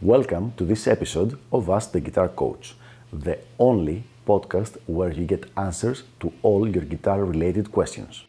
Welcome to this episode of Ask the Guitar Coach, the only podcast where you get answers to all your guitar-related questions.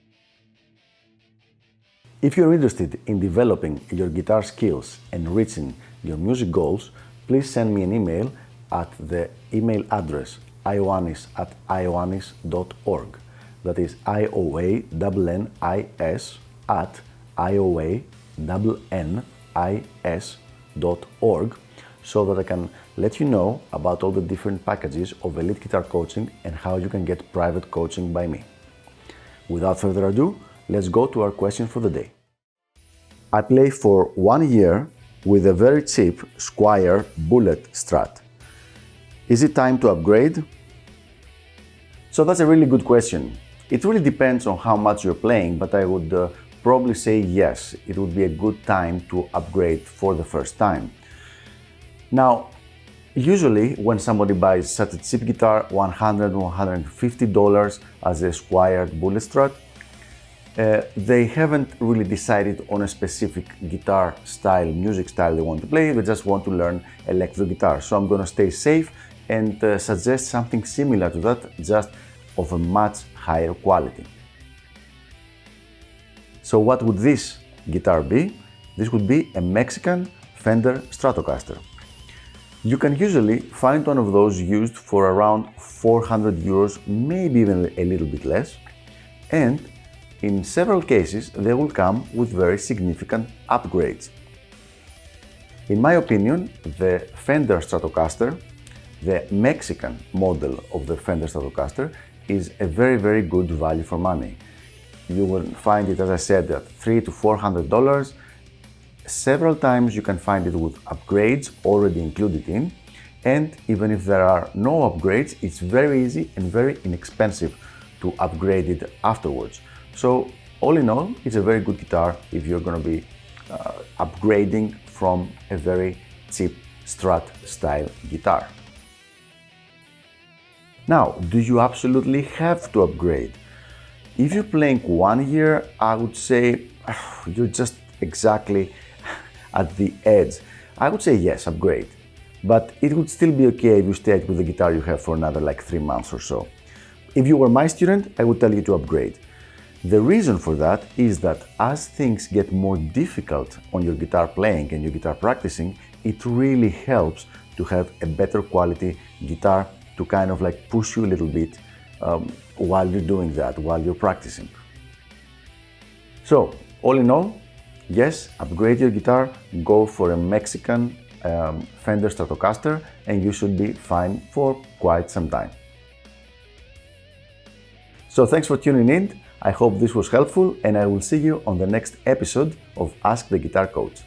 If you're interested in developing your guitar skills and reaching your music goals, please send me an email at the email address ioannis@ioannis.org. That is ioannis@ioannis.org, so that I can let you know about all the different packages of elite guitar coaching and how you can get private coaching by me. Without further ado, let's go to our question for the day. I play for 1 year with a very cheap Squier Bullet Strat. Is it time to upgrade? So that's a really good question. It really depends on how much you're playing, but I would probably say yes, it would be a good time to upgrade for the first time. Now, usually when somebody buys such a cheap guitar, $100, $150 as a Squier Bullet Strat, they haven't really decided on a specific guitar style, music style they want to play. They just want to learn electric guitar. So I'm going to stay safe and suggest something similar to that, just of a much higher quality. So what would this guitar be? This would be a Mexican Fender Stratocaster. You can usually find one of those used for around 400 euros, maybe even a little bit less. And in several cases, they will come with very significant upgrades. In my opinion, the Fender Stratocaster, the Mexican model of the Fender Stratocaster, is a very good value for money. You will find it, as I said, at $300 to $400. Several times you can find it with upgrades already included in, and even if there are no upgrades, it's very easy and very inexpensive to upgrade it afterwards. So all in all, it's a very good guitar if you're going to be upgrading from a very cheap Strat style guitar. Now, do you absolutely have to upgrade? If you're playing 1 year, I would say you're just exactly at the edge. I would say yes, upgrade. But it would still be okay if you stayed with the guitar you have for another like 3 months or so. If you were my student, I would tell you to upgrade. The reason for that is that as things get more difficult on your guitar playing and your guitar practicing, it really helps to have a better quality guitar to kind of like push you a little bit while you're doing that, while you're practicing. So, all in all, yes, upgrade your guitar, go for a Mexican Fender Stratocaster, and you should be fine for quite some time. So thanks for tuning in. I hope this was helpful, and I will see you on the next episode of Ask the Guitar Coach.